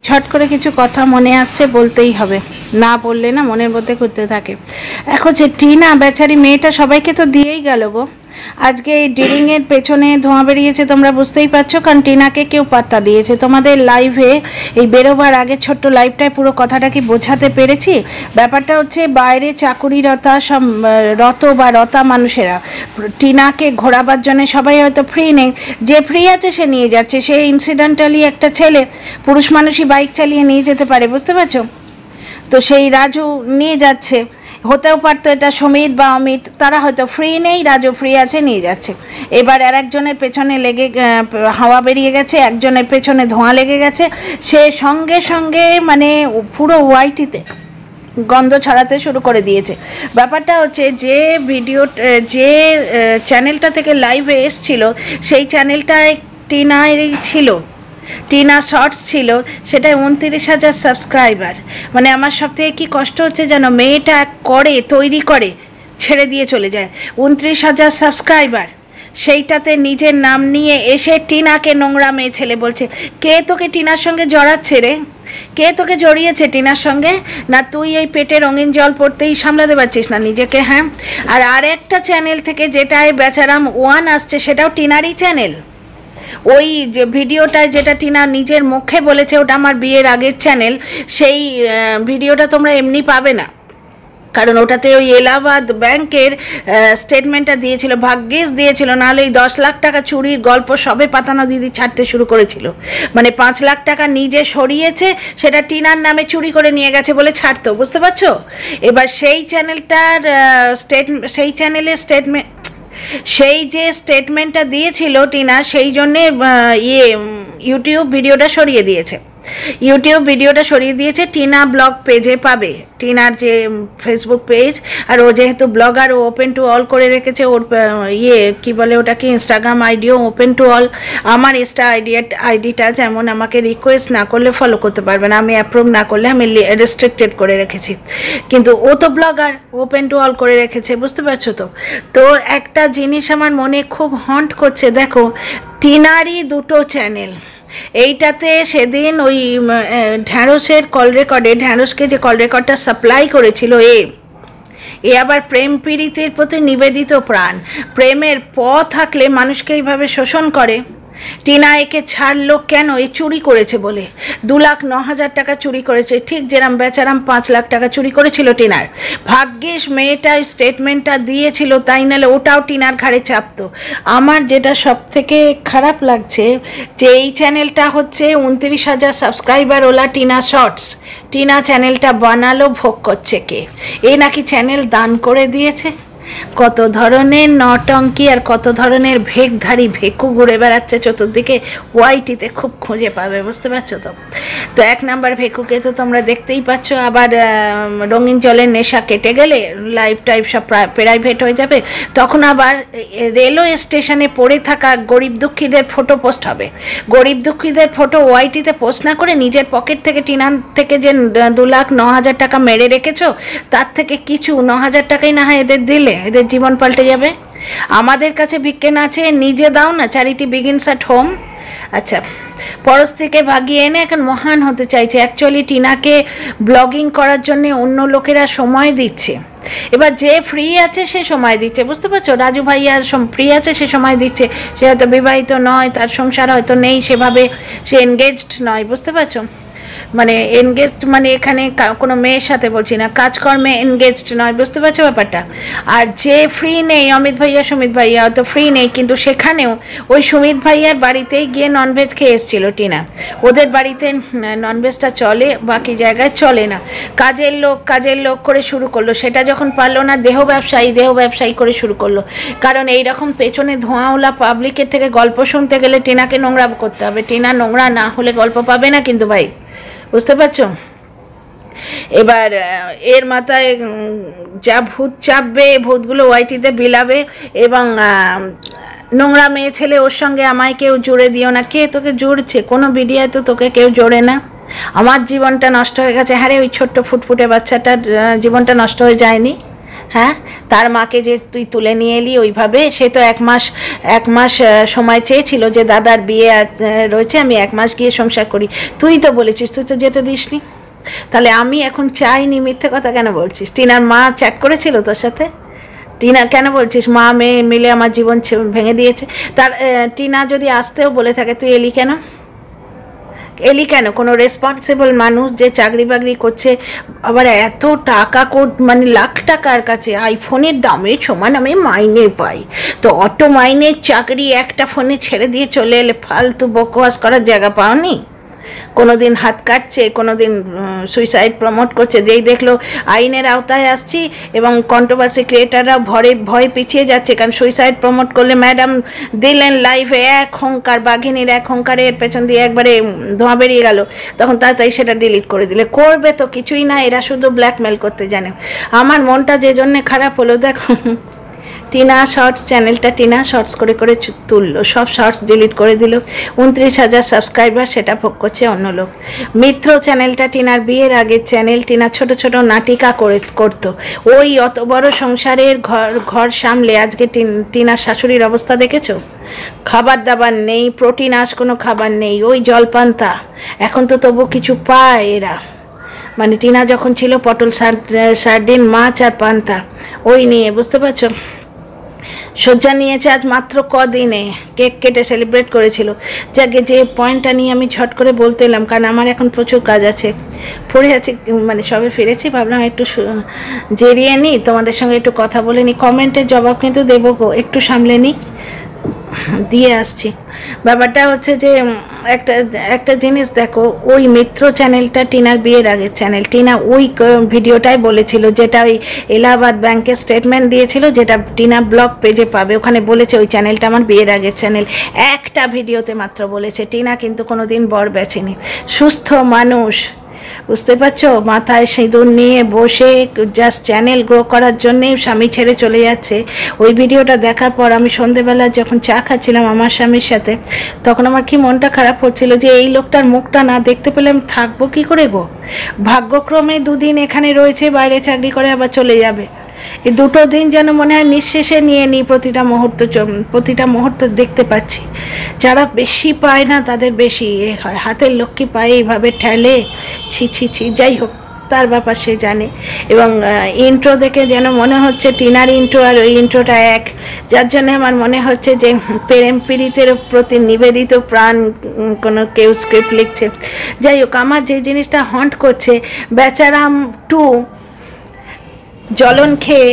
ছট করে কিছু কথা মনে আসছে, বলতেই হবে, না বললে না মনের মধ্যে ঘুরতে থাকে। এখন যে টিনা বেচারি মেয়েটা সবাইকে তো দিয়েই গেল গো। আজকে এই ডিরিংয়ের পেছনে ধোঁয়া বেরিয়েছে, তোমরা বুঝতেই পারছো, কারণ টিনাকে কেউ পাত্তা দিয়েছে। তোমাদের লাইভে এই বেরোবার আগে ছোট্ট লাইভটায় পুরো কথাটা কি বোঝাতে পেরেছি? ব্যাপারটা হচ্ছে বাইরে চাকুরিরতা সব রত বা রতা মানুষেরা টিনাকে ঘোরাবার জন্য সবাই হয়তো ফ্রি নেই, যে ফ্রি আছে সে নিয়ে যাচ্ছে। সে ইনসিডেন্টালি একটা ছেলে, পুরুষ মানুষই বাইক চালিয়ে নিয়ে যেতে পারে, বুঝতে পারছো? তো সেই রাজু নিয়ে যাচ্ছে, হতেও পারতো এটা সুমিত বা অমিত, তারা হয়তো ফ্রি নেই, রাজু ফ্রি আছে, নিয়ে যাচ্ছে। এবার আর একজনের পেছনে লেগে হাওয়া বেরিয়ে গেছে, একজনের পেছনে ধোঁয়া লেগে গেছে, সে সঙ্গে সঙ্গে মানে পুরো ওয়াইটিতে গন্ধ ছড়াতে শুরু করে দিয়েছে। ব্যাপারটা হচ্ছে যে ভিডিও, যে চ্যানেলটা থেকে লাইভে এসছিল সেই চ্যানেলটায় টিনারই ছিল, টিনা শর্টস ছিল, সেটাই 29,000 সাবস্ক্রাইবার। মানে আমার সবথেকে কি কষ্ট হচ্ছে যেন, মেয়েটা করে তৈরি করে ছেড়ে দিয়ে চলে যায়, 29,000 সাবস্ক্রাইবার, সেইটাতে নিজের নাম নিয়ে এসে টিনাকে নোংরা মেয়ে ছেলে বলছে। কে তোকে টিনার সঙ্গে জড়াচ্ছে রে? কে তোকে জড়িয়েছে টিনার সঙ্গে? না তুই এই পেটে রঙিন জল পড়তেই সামলাতে পারছিস না নিজেকে? হ্যাঁ, আর একটা চ্যানেল থেকে যেটায় বেচারাম ওয়ান আসছে সেটাও টিনারই চ্যানেল। ওই যে ভিডিওটায় যেটা টিনা নিজের মুখে বলেছে ওটা আমার বিয়ের আগের চ্যানেল, সেই ভিডিওটা তোমরা এমনি পাবে না, কারণ ওটাতে ওই এলাহাবাদ ব্যাংকের স্টেটমেন্টটা দিয়েছিল, ভাগ্যিস দিয়েছিল, নাহলে এই 10 লাখ টাকা চুরির গল্প সবে পাতানো দিদি ছাড়তে শুরু করেছিল। মানে 5 লাখ টাকা নিজে সরিয়েছে, সেটা টিনার নামে চুরি করে নিয়ে গেছে বলে ছাড়তো, বুঝতে পারছো? এবার সেই চ্যানেলটার সেই চ্যানেলের সেই যে স্টেটমেন্টটা দিয়েছিল টিনা, সেই জন্যে ইউটিউব ভিডিওটা সরিয়ে দিয়েছে। ইউটিউব ভিডিওটা সরিয়ে দিয়েছে, টিনা ব্লগ পেজে পাবে, টিনার যে ফেসবুক পেজ। আর ও যেহেতু ব্লগার, ও ওপেন টু অল করে রেখেছে, ওর কি বলে ওটাকে, ইনস্টাগ্রাম আইডিও ওপেন টু অল। আমার আইডিটা যেমন আমাকে রিকোয়েস্ট না করলে ফলো করতে পারবে না, আমি অ্যাপ্রুভ না করলে আমি রেস্ট্রিক্টেড করে রেখেছি, কিন্তু ও তো ব্লগার, ওপেন টু অল করে রেখেছে, বুঝতে পারছো তো? তো একটা জিনিস আমার মনে খুব হন্ট করছে, দেখো টিনারই দুটো চ্যানেল। এইটাতে সেদিন ওই ঢ্যাঁড়সের কল রেকর্ডে, ঢ্যাঁড়সকে যে কল রেকর্ডটা সাপ্লাই করেছিল এ আবার প্রেম পীড়িতের প্রতি নিবেদিত প্রাণ। প্রেমের থাকলে মানুষকে এইভাবে শোষণ করে। টিনা একে ছাড়লো কেন? এ চুরি করেছে বলে, 2,09,000 টাকা চুরি করেছে, ঠিক যেরাম বেচারাম 5 লাখ টাকা চুরি করেছিল টিনার। ভাগ্যিস মেয়েটা স্টেটমেন্টটা দিয়েছিল, তাই নাহলে ওটাও টিনার ঘাড়ে চাপতো। আমার যেটা সব থেকে খারাপ লাগছে যে এই চ্যানেলটা হচ্ছে 29,000 সাবস্ক্রাইবার ওলা টিনা শর্টস, টিনা চ্যানেলটা বানালো, ভোগ করছে কে? এ নাকি চ্যানেল দান করে দিয়েছে। কত ধরনের নটঙ্কি আর কত ধরনের ভেকধারী ভেকু ঘুরে বেড়াচ্ছে চতুর্দিকে, ওয়াইটিতে খুব খুঁজে পাবে, বুঝতে পারছো তো? তো 1 নাম্বার ভেকুকে তো তোমরা দেখতেই পাচ্ছ। আবার রঙিন জলের নেশা কেটে গেলে লাইভ টাইভ সব প্রাইভেট হয়ে যাবে, তখন আবার রেলওয়ে স্টেশনে পড়ে থাকা গরিব দুঃখীদের ফটো পোস্ট হবে। গরিব দুঃখীদের ফটো ওয়াইটিতে পোস্ট না করে নিজের পকেট থেকে, টিনার থেকে যে 2,09,000 টাকা মেরে রেখেছো, তার থেকে কিছু 9,000 টাকাই না হয় এদের দিলে, এদের জীবন পাল্টে যাবে। আমাদের কাছে ভিক্ষে না চেয়ে নিজে দাও না, চ্যারিটি বিগিনস অ্যাট হোম। আচ্ছা, পরস্ত্রীকে ভাগিয়ে এনে এখন মহান হতে চাইছে। অ্যাকচুয়ালি টিনাকে ব্লগিং করার জন্য অন্য লোকেরা সময় দিচ্ছে, এবার যে ফ্রি আছে সে সময় দিচ্ছে, বুঝতে পারছো? রাজু ভাইয়া ফ্রি আছে, সে সময় দিচ্ছে। সে হয়তো বিবাহিত নয়, তার সংসার হয়তো নেই, সেভাবে সে এনগেজড নয়, বুঝতে পারছো? মানে এনগেজড মানে এখানে কোনো মেয়ের সাথে বলছি না, কাজকর্মে এনগেজড নয়, বুঝতে পারছো ব্যাপারটা? আর যে ফ্রি নেই, অমিত ভাইয়া সুমিত ভাইয়া হয়তো ফ্রি নেই, কিন্তু সেখানেও ওই সুমিত ভাইয়ার বাড়িতেই গিয়ে ননভেজ খেয়ে এসেছিল টিনা। ওদের বাড়িতে ননভেজটা চলে, বাকি জায়গায় চলে না। কাজের লোক করে শুরু করলো, সেটা যখন পারলো না, দেহ ব্যবসায়ী করে শুরু করলো। কারণ এইরকম পেছনে ধোঁয়াওয়ালা পাবলিকের থেকে গল্প শুনতে গেলে টিনাকে নোংরা করতে হবে। টিনা নোংরা না হলে গল্প পাবে না কিন্তু ভাই, বুঝতে পারছো? এবার এর মাথায় যা ভূত চাপবে, ভূতগুলো ওয়াইটিতে বিলাবে, এবং নোংরা মেয়ে ছেলে ওর সঙ্গে আমায় কেউ জুড়ে দিও না। কে তোকে জুড়ছে? কোনো ভিডিওতে তো তোকে কেউ জোড়ে না। আমার জীবনটা নষ্ট হয়ে গেছে, হ্যাঁ রে, ওই ছোট্ট ফুটফুটে বাচ্চাটার জীবনটা নষ্ট হয়ে যায়নি? হ্যাঁ, তার মাকে যে তুই তুলে নিয়ে এলি ওইভাবে, সে তো এক মাস সময় চেয়েছিল যে দাদার বিয়ে রয়েছে, আমি 1 মাস গিয়ে সংসার করি। তুই তো বলেছিস, তুই তো যেতে দিসনি। তাহলে আমি এখন চাইনি, মিথ্যে কথা কেন বলছিস? টিনার মা চ্যাট করেছিল তোর সাথে? টিনা কেন বলছিস মা মেয়ে মিলে আমার জীবন ভেঙে দিয়েছে? তার টিনা যদি আসতেও বলে থাকে, তুই এলি কেন? কোনো রেসপন্সিবল মানুষ যে চাকরি বাকরি করছে, আবার এত টাকা মানে লাখ টাকার কাছে আইফোনের দামের সমান আমি মাইনে পাই, তো অত মাইনের চাকরি একটা ফোনে ছেড়ে দিয়ে চলে এলে ফালতু বকওয়াস করার জায়গা পাওনি? কোনো দিন হাত কাটছে, কোনো দিন সুইসাইড প্রমোট করছে, যেই দেখলো আইনের আওতায় আসছি এবং কন্ট্রোভার্সি ক্রিয়েটাররা ভয়ে পিছিয়ে যাচ্ছে, কারণ সুইসাইড প্রমোট করলে ম্যাডাম দিলেন লাইফে এক হংকার, বাঘিনীর এক হংকারের পেছন দিয়ে একবারে ধোঁয়া বেরিয়ে গেল, তখন তাই সেটা ডিলিট করে দিলে। করবে তো কিছুই না, এরা শুধু ব্ল্যাকমেল করতে জানে। আমার মনটা যে জন্যে খারাপ হলো, দেখো টিনা শর্টস চ্যানেলটা টিনা শর্টস করে তুললো, সব শর্টস ডিলিট করে দিল। 29,000 সাবস্ক্রাইবার, সেটা ভোগ করছে অন্য লোক। মিত্র চ্যানেলটা টিনার বিয়ের আগের চ্যানেল, টিনা ছোট ছোট নাটিকা করতো। ওই অত বড় সংসারের ঘর সামলে আজকে টিনার শাশুড়ির অবস্থা দেখেছো? খাবার দাবার নেই, প্রোটিন কোনো খাবার নেই, ওই জলপান্তা। এখন তো তবু কিছু পায় এরা, মানে টিনা যখন ছিল পটল সার্ডিন মাছ আর পান্তা, ওই নিয়ে, বুঝতে পারছো? শয্যা নিয়েছে আজ মাত্র কদিনে, কেক কেটে সেলিব্রেট করেছিল। যাকে যে পয়েন্টটা নিয়ে আমি ঝট করে বলতে এলাম, কারণ আমার এখন প্রচুর কাজ আছে, পড়ে আছি, মানে সবে ফিরেছি, ভাবলাম একটু জেরিয়ে নিই, তোমাদের সঙ্গে একটু কথা বলে নিই। কমেন্টের জবাব কিন্তু দেবো গো, একটু সামলে নিই, দিয়ে আসছি। ব্যাপারটা হচ্ছে যে একটা জিনিস দেখো, ওই মিত্র চ্যানেলটা টিনার বিয়ের আগের চ্যানেল। টিনা ওই ভিডিওটাই বলেছিল, যেটা ওই এলাহাবাদ ব্যাংকের স্টেটমেন্ট দিয়েছিল, যেটা টিনা ব্লগ পেজে পাবে, ওখানে বলেছে ওই চ্যানেলটা আমার বিয়ের আগের চ্যানেল। একটা ভিডিওতে মাত্র বলেছে। টিনা কিন্তু কোনো দিন বর বেছেনি, সুস্থ মানুষ, বুঝতে পারছো? মাথায় সিঁদুর নিয়ে বসে জাস্ট চ্যানেল গ্রো করার জন্যে স্বামী ছেড়ে চলে যাচ্ছে। ওই ভিডিওটা দেখার পর আমি সন্ধেবেলা যখন চা খাচ্ছিলাম আমার স্বামীর সাথে, তখন আমার কি মনটা খারাপ হচ্ছিল যে এই লোকটার মুখটা না দেখতে পেলে আমি থাকবো কী করে গো? ভাগ্যক্রমে 2 দিন এখানে রয়েছে, বাইরে চাকরি করে আবার চলে যাবে। এই 2টো দিন যেন মনে হয় নিঃশেষে নিয়ে নিই, প্রতিটা মুহূর্ত দেখতে পাচ্ছি। যারা বেশি পায় না তাদের বেশি এ হয়, হাতের লক্ষ্মী পায় এইভাবে ঠেলে, ছি। যাই হোক, তার ব্যাপার সে জানে। এবং ইন্ট্রো দেখে যেন মনে হচ্ছে টিনার ইন্ট্রো আর ওই ইন্ট্রোটা এক, যার জন্য আমার মনে হচ্ছে যে প্রেম পীড়িতের প্রতি নিবেদিত প্রাণ কোনো কেউ স্ক্রিপ্ট লিখছে। যাই হোক, আমার যে জিনিসটা হন্ট করছে, বেচারাম 2 জ্বলন খেয়ে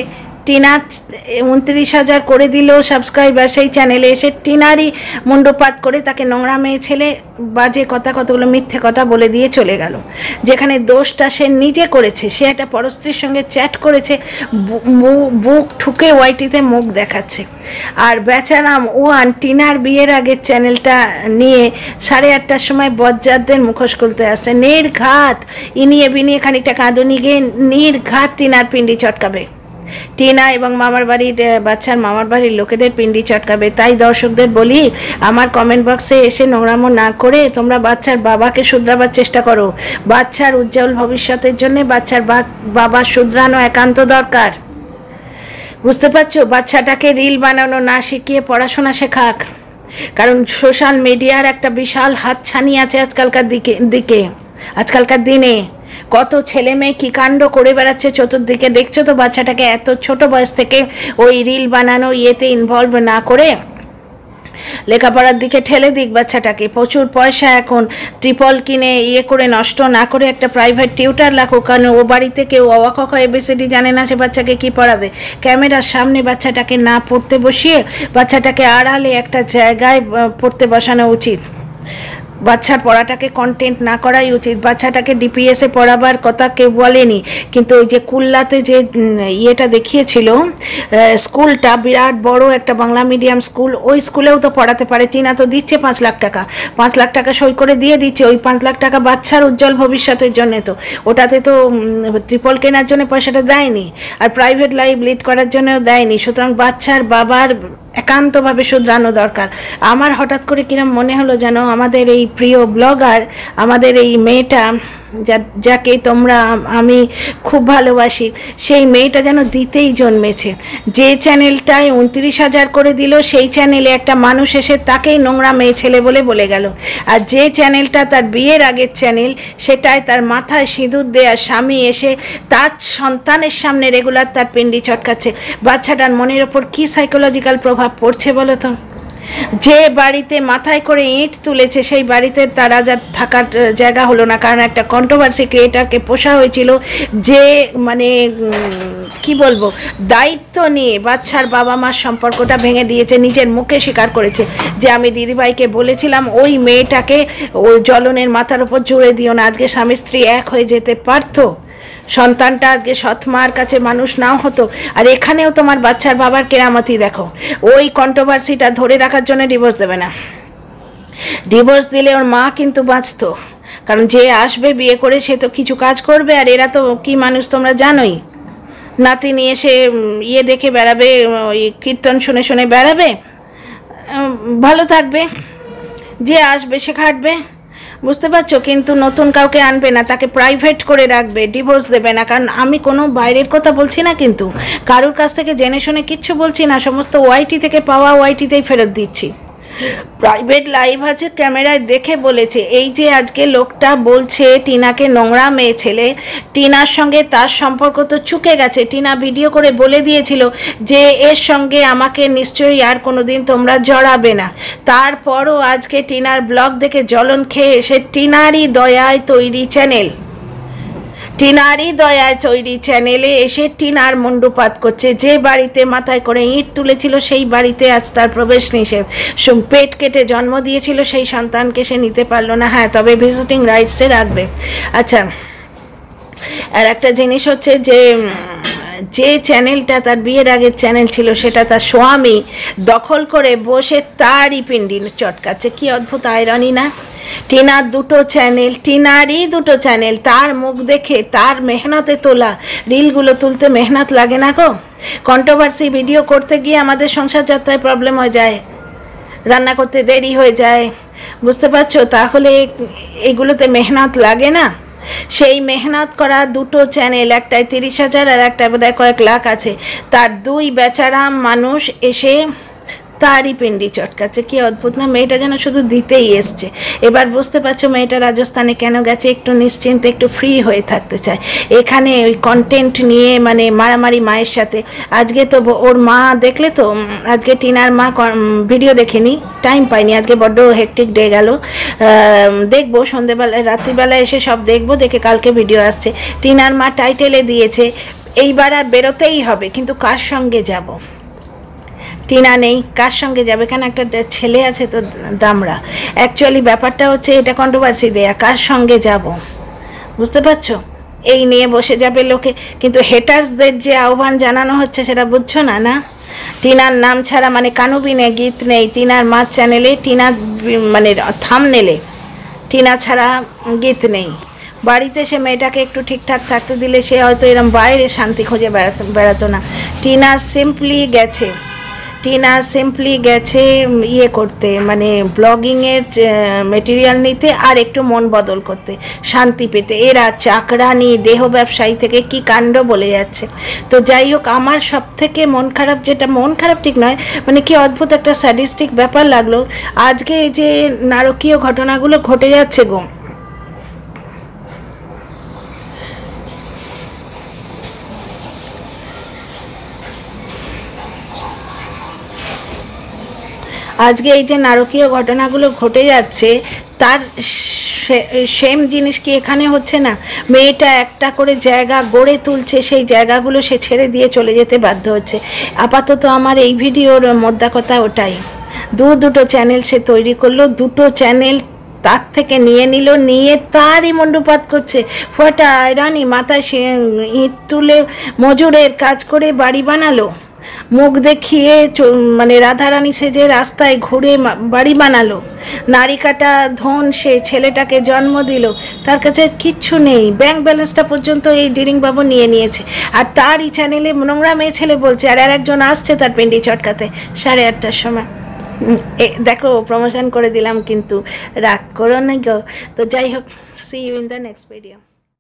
টিনা 29,000 করে দিল সাবস্ক্রাইবার, সেই চ্যানেলে এসে টিনারই মুন্ডপাত করে তাকে নোংরা মেয়ে ছেলে বাজে কতগুলো মিথ্যে কথা বলে দিয়ে চলে গেল। যেখানে দোষটা সে নিজে করেছে, সে একটা পরস্ত্রীর সঙ্গে চ্যাট করেছে, বুক ঠুকে ওয়াইটিতে মুখ দেখাচ্ছে। আর বেচারাম টিনার বিয়ের আগের চ্যানেলটা নিয়ে 8:30টার সময় বজ্জাতদের মুখোশ খুলতে আসছে। নির্ঘাত ইনিয়ে বিনিয়ে খানিকটা কাঁদুনি গিয়ে নির্ঘাত টিনার পিন্ডি চটকাবে, টিনা এবং বাচ্চার মামার বাড়ির লোকেদের পিন্ডি চটকাবে। তাই দর্শকদের বলি, আমার কমেন্ট বক্সে এসে নোংরামো না করে তোমরা বাচ্চার বাবাকে শুধরাবার চেষ্টা করো। বাচ্চার উজ্জ্বল ভবিষ্যতের জন্য বাচ্চার বাবা শুধরানো একান্ত দরকার, বুঝতে পারছো? বাচ্চাটাকে রিল বানানো না শিখিয়ে পড়াশোনা শেখাক, কারণ সোশ্যাল মিডিয়ার একটা বিশাল হাতছানি আছে আজকালকার দিনে। কত ছেলে মেয়ে কী কাণ্ড করে বেড়াচ্ছে চতুর্দিকে, দেখছো তো? বাচ্চাটাকে এত ছোট বয়স থেকে ওই রিল বানানো ইয়েতে ইনভলভ না করে লেখাপড়ার দিকে ঠেলে দিক বাচ্চাটাকে। প্রচুর পয়সা এখন, ট্রিপল কিনে করে নষ্ট না করে একটা প্রাইভেট টিউটার লাখো, কারণ ও বাড়িতে কেউ অবাক এবিসিডি জানে না, সে বাচ্চাকে কি পড়াবে? ক্যামেরার সামনে বাচ্চাটাকে না পড়তে বসিয়ে বাচ্চাটাকে আড়ালে একটা জায়গায় পড়তে বসানো উচিত। বাচ্চার পড়াটাকে কন্টেন্ট না করাই উচিত। বাচ্চাটাকে ডিপিএসে পড়াবার কথা কেউ বলেনি, কিন্তু ওই যে কুল্লাতে যে ইয়েটা দেখিয়েছিল, স্কুলটা বিরাট বড় একটা বাংলা মিডিয়াম স্কুল, ওই স্কুলেও তো পড়াতে পারে। টিনা তো দিচ্ছে 5 লাখ টাকা, 5 লাখ টাকা সই করে দিয়ে দিচ্ছে। ওই 5 লাখ টাকা বাচ্চার উজ্জ্বল ভবিষ্যতের জন্যে, তো ওটাতে তো ট্রিপল কেনার জন্য পয়সাটা দেয়নি, আর প্রাইভেট লাইফ লিড করার জন্যও দেয়নি। সুতরাং বাচ্চার বাবার একান্তভাবে শুধরানো দরকার। আমার হঠাৎ করে কিরম মনে হলো যেন আমাদের এই প্রিয় ব্লগার, আমাদের এই মেয়েটা যাকে তোমরা আমি খুব ভালোবাসি, সেই মেয়েটা যেন দিতেই জন্মেছে। যে চ্যানেলটায় 29,000 করে দিল, সেই চ্যানেলে একটা মানুষ এসে তাকেই নোংরা মেয়ে ছেলে বলে বলে গেল। আর যে চ্যানেলটা তার বিয়ের আগের চ্যানেল, সেটায় তার মাথায় সিঁদুর দেয়া স্বামী এসে তার সন্তানের সামনে রেগুলার তার পিন্ডি চটকাচ্ছে। বাচ্চাটার মনের ওপর কী সাইকোলজিক্যাল প্রভাব পড়ছে বলো তো? যে বাড়িতে মাথায় করে ইট তুলেছে, সেই বাড়িতে তারা যা থাকার জায়গা হলো না, কারণ একটা কন্ট্রোভার্সি ক্রিয়েটারকে পোষা হয়েছিল, যে মানে কি বলবো, দায়িত্ব নিয়ে বাচ্চার বাবা মার সম্পর্কটা ভেঙে দিয়েছে। নিজের মুখে স্বীকার করেছে যে আমি দিদিভাইকে বলেছিলাম ওই মেয়েটাকে ওই জ্বলনের মাথার উপর জুড়ে দিও না, আজকে স্বামী স্ত্রী এক হয়ে যেতে পারতো, সন্তানটা আজকে সৎ মার কাছে মানুষ নাও হতো। আর এখানেও তোমার বাচ্চার বাবার কেরামতি দেখো, ওই কন্ট্রোভার্সিটা ধরে রাখার জন্য ডিভোর্স দেবে না। ডিভোর্স দিলে ওর মা কিন্তু বাঁচতো, কারণ যে আসবে বিয়ে করে সে তো কিছু কাজ করবে, আর এরা তো কি মানুষ তোমরা জানোই, নাতি নিয়ে সে ইয়ে দেখে বেড়াবে, ওই কীর্তন শুনে শুনে বেড়াবে, ভালো থাকবে, যে আসবে সে খাটবে, বুঝতে পারছো? কিন্তু নতুন কাউকে আনবে না, তাকে প্রাইভেট করে রাখবে, ডিভোর্স দেবে না। কারণ আমি কোনো বাইরের কথা বলছি না, কিন্তু কারোর কাছ থেকে জেনে শুনে কিচ্ছু বলছি না, সমস্ত ওয়াইটি থেকে পাওয়া ওয়াইটিতেই ফেরত দিচ্ছি। প্রাইভেট লাইভ আছে, ক্যামেরায় দেখে বলেছে। এই যে আজকে লোকটা বলছে টিনাকে নোংরা মেয়ে ছেলে, টিনার সঙ্গে তার সম্পর্ক তো চুকে গেছে। টিনা ভিডিও করে বলে দিয়েছিল যে এর সঙ্গে আমাকে নিশ্চয়ই আর কোনোদিন তোমরা জড়াবে না। তারপরও আজকে টিনার ব্লগ দেখে জ্বলন খেয়ে এসে টিনারই দয়ায় তৈরি চ্যানেলে এসে টিনার মুণ্ডুপাত করছে। যে বাড়িতে মাথায় করে ইট তুলেছিল, সেই বাড়িতে আজ তার প্রবেশ নিষেধ। পেট কেটে জন্ম দিয়েছিল, সেই সন্তানকে সে নিতে পারলো না। হ্যাঁ, তবে ভিজিটিং রাইটসে রাখবে। আচ্ছা, আর একটা জিনিস হচ্ছে যে যে চ্যানেলটা তার বিয়ের আগের চ্যানেল ছিল, সেটা তার স্বামী দখল করে বসে তারই পিন্ডি চটকাচ্ছে। কি অদ্ভুত আয়রনি না? টিনার টিনারই দুটো চ্যানেল, তার মুখ দেখে, তার মেহনতে তোলা রিলগুলো তুলতে মেহনত লাগে না গো? কন্ট্রোভার্সি ভিডিও করতে গিয়ে আমাদের সংসার যাত্রায় প্রবলেম হয়ে যায়, রান্না করতে দেরি হয়ে যায়, বুঝতে পারছো? তাহলে এগুলোতে মেহনত লাগে না? সেই মেহনত করা দুটো চ্যানেল, একটায় 30,000 আর একটা বোধহয় কয়েক লাখ আছে, তার দুই বেচারা মানুষ এসে তারই পিন্ডি চটকাচ্ছে। কি অদ্ভুত না? মেয়েটা যেন শুধু দিতেই এসছে। এবার বুঝতে পারছো মেয়েটা রাজস্থানে কেন গেছে? একটু নিশ্চিন্তে, একটু ফ্রি হয়ে থাকতে চায়। এখানে ওই কন্টেন্ট নিয়ে মানে মারামারি মায়ের সাথে। আজকে তো ওর মা দেখলে তো, আজকে টিনার মা ভিডিও দেখেনি, টাইম পাইনি, আজকে বড্ড হেকটিক ডে গেল। দেখবো সন্ধেবেলায়, রাত্রিবেলায় এসে সব দেখবো, দেখে কালকে ভিডিও আসছে। টিনার মা টাইটেলে দিয়েছে এইবার আর বেরোতেই হবে, কিন্তু কার সঙ্গে যাব? টিনা নেই, কার সঙ্গে যাবে? কেন, একটা ছেলে আছে তো দামড়া। অ্যাকচুয়ালি ব্যাপারটা হচ্ছে এটা কন্ট্রোভার্সি দেয়া, কার সঙ্গে যাব, বুঝতে পারছো? এই নিয়ে বসে যাবে লোকে, কিন্তু হেটার্সদের যে আহ্বান জানানো হচ্ছে সেটা বুঝছো না? না, টিনার নাম ছাড়া মানে কানুবিনে গীত নেই টিনার মা চ্যানেলে, টিনা মানে থামনেলে টিনা ছাড়া গীত নেই। বাড়িতে সে মেয়েটাকে একটু ঠিকঠাক থাকতে দিলে সে হয়তো এরম বাইরে শান্তি খুঁজে বেড়াতো না। টিনা সিম্পলি গেছে ইয়ে করতে, মানে ব্লগিংয়ের মেটেরিয়াল নিতে আর একটু মন বদল করতে, শান্তি পেতে। এরা চাকরানি দেহ ব্যবসায়ী থেকে কি কাণ্ড বলে যাচ্ছে। তো যাই হোক, আমার সব থেকে মন খারাপ, যেটা মন খারাপ ঠিক নয়, মানে কি অদ্ভুত একটা স্যাডিস্টিক ব্যাপার লাগলো আজকে, যে নারকীয় ঘটনাগুলো ঘটে যাচ্ছে গো। আজকে এই যে নারকীয় ঘটনাগুলো ঘটে যাচ্ছে, তার সেম জিনিস কি এখানে হচ্ছে না? মেয়েটা একটা করে জায়গা গড়ে তুলছে, সেই জায়গাগুলো সে ছেড়ে দিয়ে চলে যেতে বাধ্য হচ্ছে। আপাতত আমার এই ভিডিওর মোদ্দা কথা ওটাই। দুটো চ্যানেল সে তৈরি করলো, দুটো চ্যানেল তার থেকে নিয়ে তারই মুণ্ডুপাত করছে। ফটা আয়রানি, মাথায় সে ইট তুলে মজুরের কাজ করে বাড়ি বানালো, মুখ দেখিয়ে মানে রাধারানী সেজে রাস্তায় ঘুরে বাড়ি বানালো, নারী কাটা ধন সে ছেলেটাকে জন্ম দিল, তার কাছে কিচ্ছু নেই, ব্যাংক ব্যালেন্সটা পর্যন্ত এই ডিরিং বাবু নিয়ে নিয়েছে। আর তারই চ্যানেলে নোংরা মেয়ে ছেলে বলছে, আর একজন আসছে তার পিন্ডি চটকাতে 8:30টার সময়। দেখো, প্রমোশন করে দিলাম, কিন্তু রাগ করো না গো। তো যাই হোক, see you in the next video.